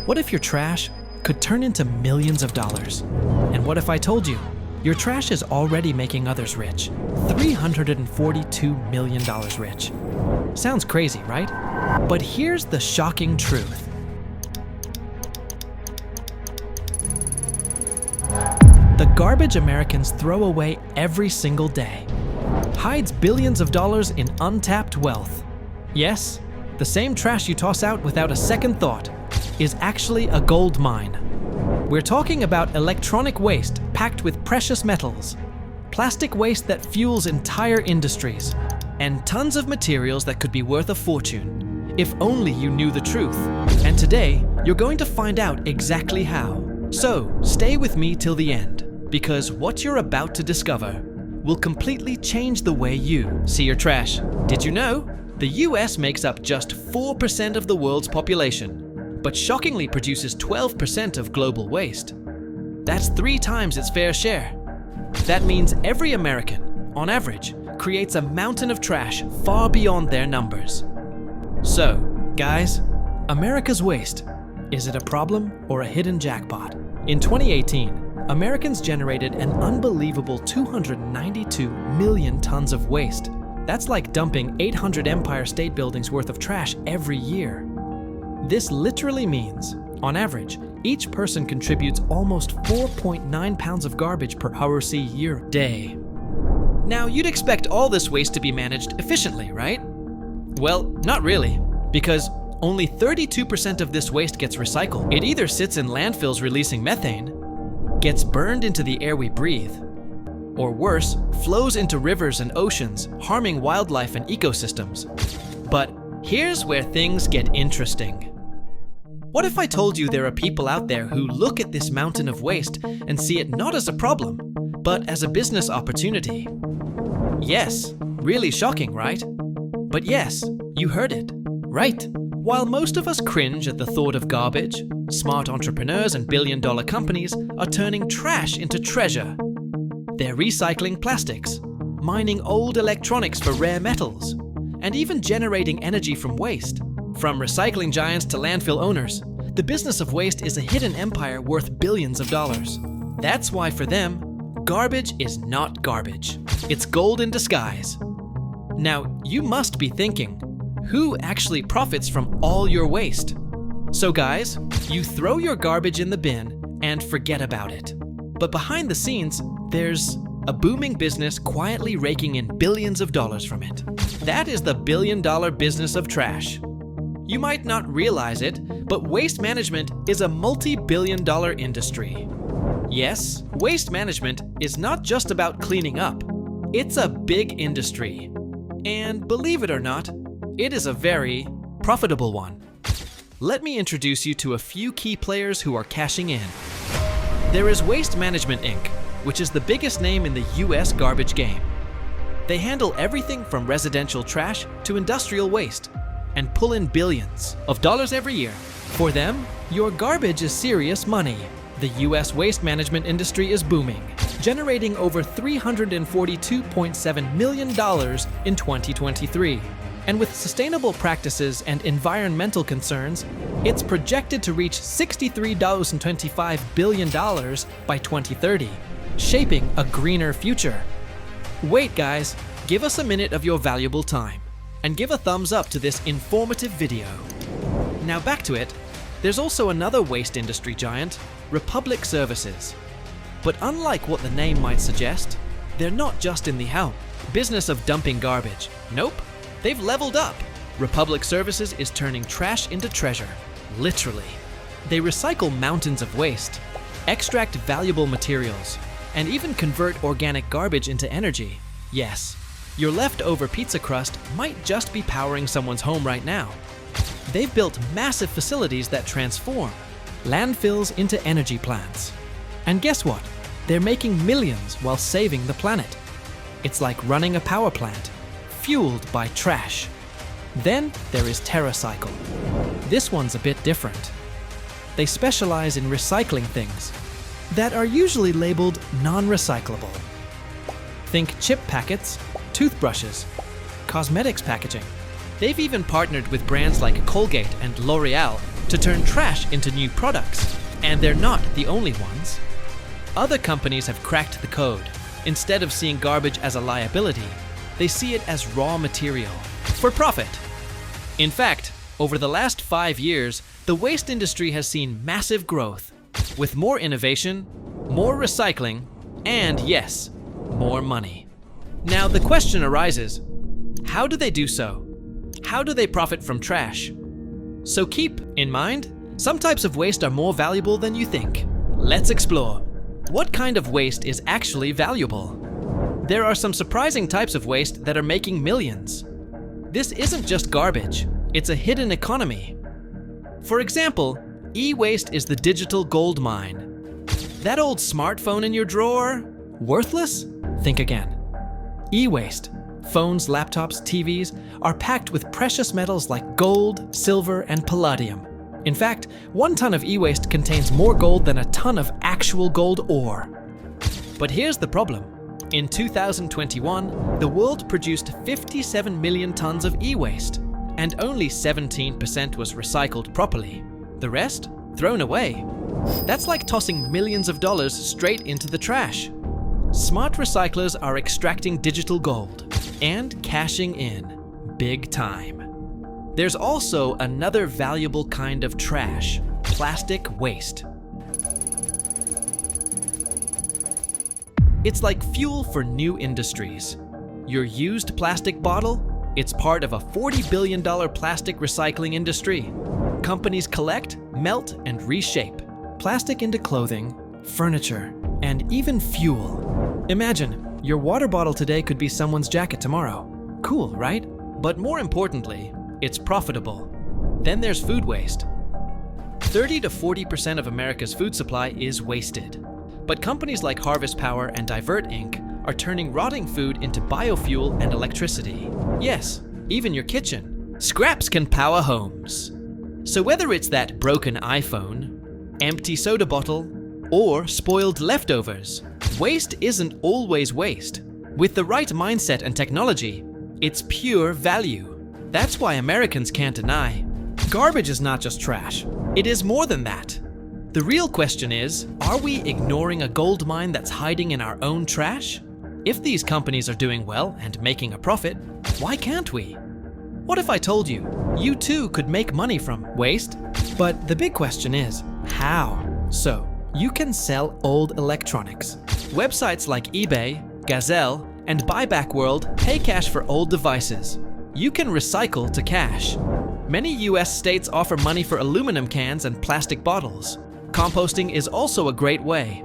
What if your trash could turn into millions of dollars? And what if I told you your trash is already making others rich? $342 million rich. Sounds crazy, right? But here's the shocking truth. The garbage Americans throw away every single day hides billions of dollars in untapped wealth. Yes, the same trash you toss out without a second thought is actually a gold mine. We're talking about electronic waste packed with precious metals, plastic waste that fuels entire industries, and tons of materials that could be worth a fortune, if only you knew the truth. And today, you're going to find out exactly how. So, stay with me till the end, because what you're about to discover will completely change the way you see your trash. Did you know? The US makes up just 4% of the world's population, but shockingly produces 12% of global waste. That's 3 times its fair share. That means every American, on average, creates a mountain of trash far beyond their numbers. So, guys, America's waste, is it a problem or a hidden jackpot? In 2018, Americans generated an unbelievable 292 million tons of waste. That's like dumping 800 Empire State Buildings worth of trash every year. This literally means, on average, each person contributes almost 4.9 pounds of garbage per hour/year day. Now, you'd expect all this waste to be managed efficiently, right? Well, not really, because only 32% of this waste gets recycled. It either sits in landfills releasing methane, gets burned into the air we breathe, or worse, flows into rivers and oceans, harming wildlife and ecosystems. But here's where things get interesting. What if I told you there are people out there who look at this mountain of waste and see it not as a problem, but as a business opportunity? Yes, really shocking, right? But yes, you heard it, right. While most of us cringe at the thought of garbage, smart entrepreneurs and billion-dollar companies are turning trash into treasure. They're recycling plastics, mining old electronics for rare metals, and even generating energy from waste. From recycling giants to landfill owners, the business of waste is a hidden empire worth billions of dollars. That's why for them, garbage is not garbage. It's gold in disguise. Now, you must be thinking, who actually profits from all your waste? So guys, you throw your garbage in the bin and forget about it. But behind the scenes, there's a booming business quietly raking in billions of dollars from it. That is the billion-dollar business of trash. You might not realize it, but waste management is a multi-billion-dollar industry. Yes, waste management is not just about cleaning up. It's a big industry. And believe it or not, it is a very profitable one. Let me introduce you to a few key players who are cashing in. There is Waste Management Inc., which is the biggest name in the US garbage game. They handle everything from residential trash to industrial waste and pull in billions of dollars every year. For them, your garbage is serious money. The US waste management industry is booming, generating over $342.7 million in 2023. And with sustainable practices and environmental concerns, it's projected to reach $63.25 billion by 2030, shaping a greener future. Wait guys, give us a minute of your valuable time and give a thumbs up to this informative video. Now back to it, there's also another waste industry giant, Republic Services. But unlike what the name might suggest, they're not just in the business of dumping garbage. Nope. They've leveled up. Republic Services is turning trash into treasure, literally. They recycle mountains of waste, extract valuable materials, and even convert organic garbage into energy. Yes, your leftover pizza crust might just be powering someone's home right now. They've built massive facilities that transform landfills into energy plants. And guess what? They're making millions while saving the planet. It's like running a power plant, fueled by trash. Then there is TerraCycle. This one's a bit different. They specialize in recycling things that are usually labeled non-recyclable. Think chip packets, toothbrushes, cosmetics packaging. They've even partnered with brands like Colgate and L'Oreal to turn trash into new products. And they're not the only ones. Other companies have cracked the code. Instead of seeing garbage as a liability, they see it as raw material for profit. In fact, over the last 5 years, the waste industry has seen massive growth, with more innovation, more recycling, and yes, more money. Now the question arises, how do they do so? How do they profit from trash? So keep in mind, some types of waste are more valuable than you think. Let's explore. What kind of waste is actually valuable? There are some surprising types of waste that are making millions. This isn't just garbage, it's a hidden economy. For example, e-waste is the digital gold mine. That old smartphone in your drawer? Worthless? Think again. E-waste, phones, laptops, TVs, are packed with precious metals like gold, silver, and palladium. In fact, 1 ton of e-waste contains more gold than a ton of actual gold ore. But here's the problem. In 2021, the world produced 57 million tons of e-waste, and only 17% was recycled properly. The rest? Thrown away. That's like tossing millions of dollars straight into the trash. Smart recyclers are extracting digital gold and cashing in big time. There's also another valuable kind of trash, plastic waste. It's like fuel for new industries. Your used plastic bottle? It's part of a $40 billion plastic recycling industry. Companies collect, melt, and reshape plastic into clothing, furniture, and even fuel. Imagine, your water bottle today could be someone's jacket tomorrow. Cool, right? But more importantly, it's profitable. Then there's food waste. 30 to 40% of America's food supply is wasted. But companies like Harvest Power and Divert Inc. are turning rotting food into biofuel and electricity. Yes, even your kitchen. Scraps can power homes. So whether it's that broken iPhone, empty soda bottle, or spoiled leftovers, waste isn't always waste. With the right mindset and technology, it's pure value. That's why Americans can't deny. Garbage is not just trash. It is more than that. The real question is, are we ignoring a gold mine that's hiding in our own trash? If these companies are doing well and making a profit, why can't we? What if I told you, you too could make money from waste? But the big question is, how? So, you can sell old electronics. Websites like eBay, Gazelle, and Buyback World pay cash for old devices. You can recycle to cash. Many US states offer money for aluminum cans and plastic bottles. Composting is also a great way.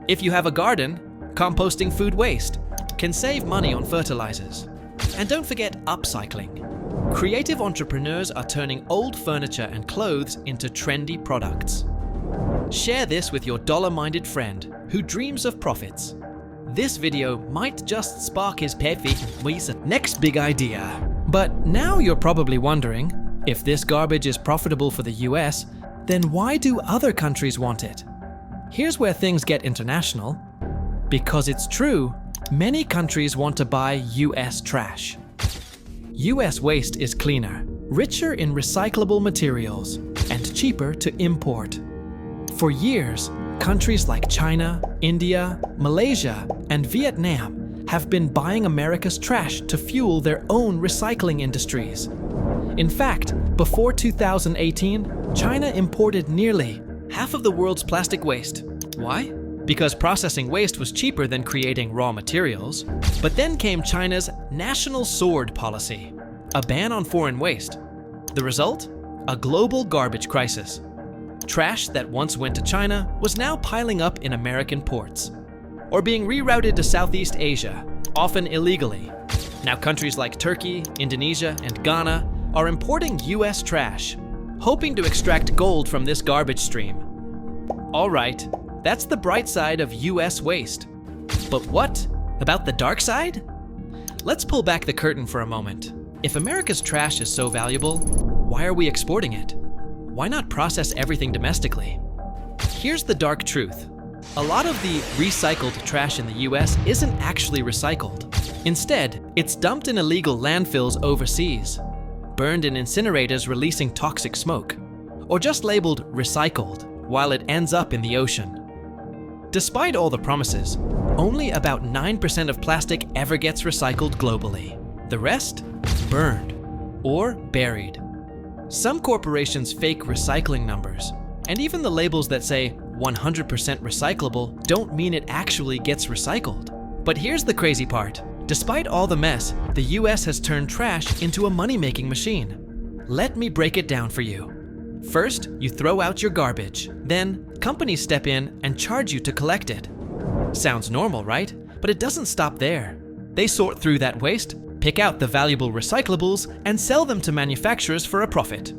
If you have a garden, composting food waste can save money on fertilizers. And don't forget upcycling. Creative entrepreneurs are turning old furniture and clothes into trendy products. Share this with your dollar-minded friend who dreams of profits. This video might just spark his next big idea. But now you're probably wondering, if this garbage is profitable for the US, then why do other countries want it? Here's where things get international. Because it's true, many countries want to buy US trash. US waste is cleaner, richer in recyclable materials, and cheaper to import. For years, countries like China, India, Malaysia, and Vietnam have been buying America's trash to fuel their own recycling industries. In fact, before 2018, China imported nearly half of the world's plastic waste. Why? Because processing waste was cheaper than creating raw materials. But then came China's National Sword policy, a ban on foreign waste. The result? A global garbage crisis. Trash that once went to China was now piling up in American ports, or being rerouted to Southeast Asia, often illegally. Now countries like Turkey, Indonesia, and Ghana are importing US trash, hoping to extract gold from this garbage stream. All right, that's the bright side of US waste. But what about the dark side? Let's pull back the curtain for a moment. If America's trash is so valuable, why are we exporting it? Why not process everything domestically? Here's the dark truth. A lot of the recycled trash in the US isn't actually recycled. Instead, it's dumped in illegal landfills overseas, burned in incinerators releasing toxic smoke, or just labeled recycled, while it ends up in the ocean. Despite all the promises, only about 9% of plastic ever gets recycled globally. The rest? Burned or buried. Some corporations fake recycling numbers, and even the labels that say 100% recyclable don't mean it actually gets recycled. But here's the crazy part. Despite all the mess, the US has turned trash into a money-making machine. Let me break it down for you. First, you throw out your garbage. Then, companies step in and charge you to collect it. Sounds normal, right? But it doesn't stop there. They sort through that waste, pick out the valuable recyclables, and sell them to manufacturers for a profit.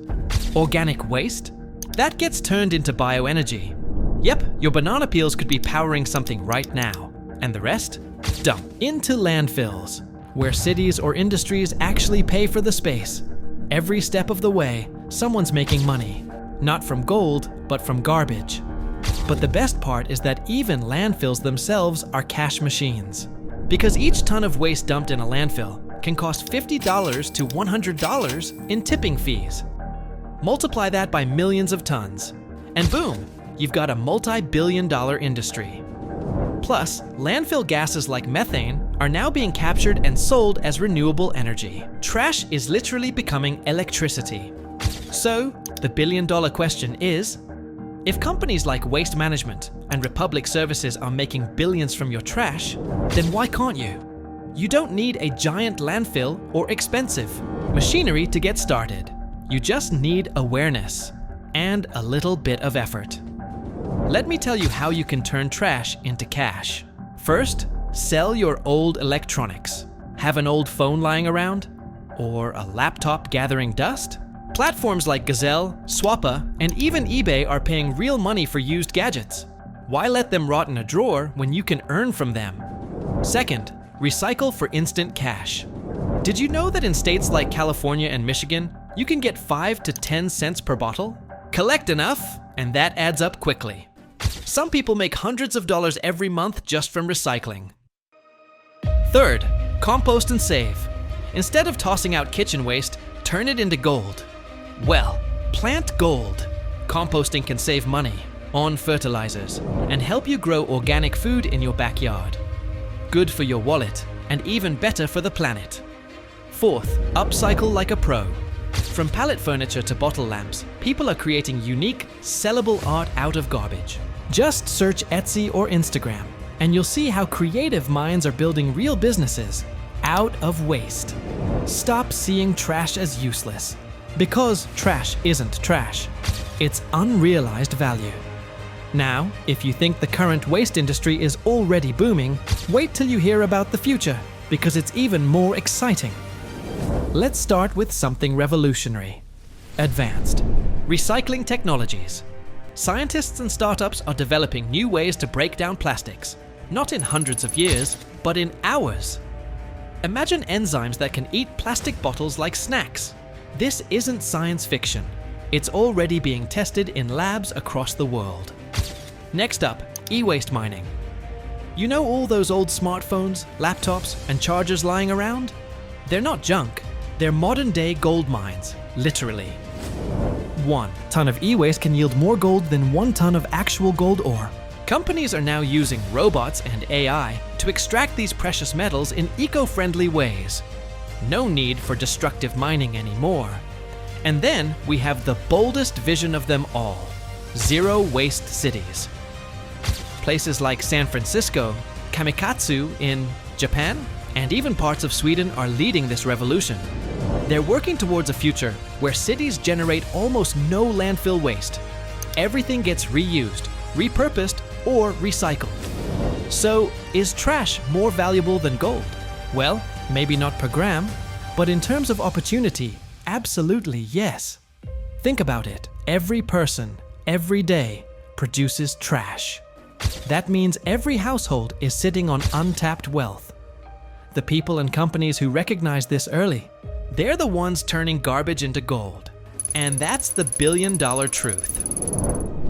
Organic waste? That gets turned into bioenergy. Yep, your banana peels could be powering something right now. And the rest? Dump into landfills, where cities or industries actually pay for the space. Every step of the way, someone's making money. Not from gold, but from garbage. But the best part is that even landfills themselves are cash machines. Because each ton of waste dumped in a landfill can cost $50 to $100 in tipping fees. Multiply that by millions of tons, and boom, you've got a multi-billion-dollar industry. Plus, landfill gases like methane are now being captured and sold as renewable energy. Trash is literally becoming electricity. So, the billion-dollar question is, if companies like Waste Management and Republic Services are making billions from your trash, then why can't you? You don't need a giant landfill or expensive machinery to get started. You just need awareness and a little bit of effort. Let me tell you how you can turn trash into cash. First, sell your old electronics. Have an old phone lying around? Or a laptop gathering dust? Platforms like Gazelle, Swappa, and even eBay are paying real money for used gadgets. Why let them rot in a drawer when you can earn from them? Second, recycle for instant cash. Did you know that in states like California and Michigan, you can get 5 to 10 cents per bottle? Collect enough, and that adds up quickly. Some people make hundreds of dollars every month just from recycling. Third, compost and save. Instead of tossing out kitchen waste, turn it into gold. Well, plant gold. Composting can save money on fertilizers and help you grow organic food in your backyard. Good for your wallet and even better for the planet. Fourth, upcycle like a pro. From pallet furniture to bottle lamps, people are creating unique, sellable art out of garbage. Just search Etsy or Instagram, and you'll see how creative minds are building real businesses out of waste. Stop seeing trash as useless, because trash isn't trash. It's unrealized value. Now, if you think the current waste industry is already booming, wait till you hear about the future, because it's even more exciting. Let's start with something revolutionary. Advanced recycling technologies. Scientists and startups are developing new ways to break down plastics, not in hundreds of years, but in hours. Imagine enzymes that can eat plastic bottles like snacks. This isn't science fiction. It's already being tested in labs across the world. Next up, e-waste mining. You know all those old smartphones, laptops, and chargers lying around? They're not junk. They're modern-day gold mines, literally. 1 ton of e-waste can yield more gold than 1 ton of actual gold ore. Companies are now using robots and AI to extract these precious metals in eco-friendly ways. No need for destructive mining anymore. And then we have the boldest vision of them all: zero-waste cities. Places like San Francisco, Kamikatsu in Japan, and even parts of Sweden are leading this revolution. They're working towards a future where cities generate almost no landfill waste. Everything gets reused, repurposed, or recycled. So, is trash more valuable than gold? Well, maybe not per gram, but in terms of opportunity, absolutely yes. Think about it. Every person, every day, produces trash. That means every household is sitting on untapped wealth. The people and companies who recognize this early, they're the ones turning garbage into gold. And that's the billion-dollar truth.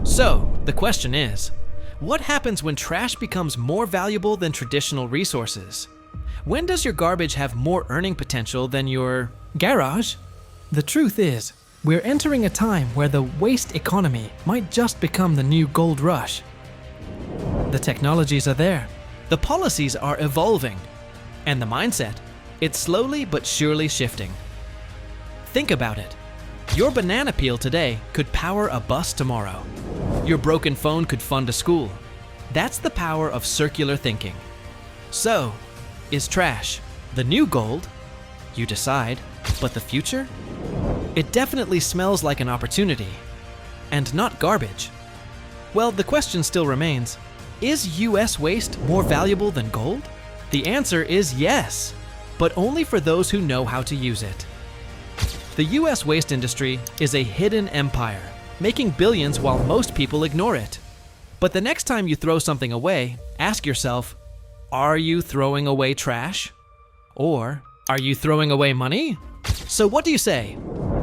So, the question is, what happens when trash becomes more valuable than traditional resources? When does your garbage have more earning potential than your garage? The truth is, We're entering a time where the waste economy might just become the new gold rush. The technologies are there, the policies are evolving, and the mindset, it's slowly but surely shifting. Think about it. Your banana peel today could power a bus tomorrow. Your broken phone could fund a school. That's the power of circular thinking. So, is trash the new gold? You decide, but the future? It definitely smells like an opportunity, and not garbage. Well, the question still remains, is US waste more valuable than gold? The answer is yes, but only for those who know how to use it. The US waste industry is a hidden empire, making billions while most people ignore it. But the next time you throw something away, ask yourself, are you throwing away trash? Or are you throwing away money? So what do you say?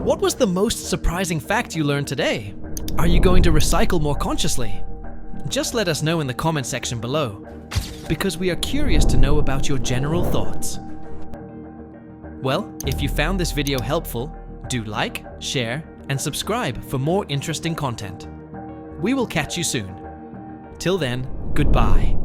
What was the most surprising fact you learned today? Are you going to recycle more consciously? Just let us know in the comment section below, because we are curious to know about your general thoughts. Well, if you found this video helpful, do like, share, and subscribe for more interesting content. We will catch you soon. Till then, goodbye.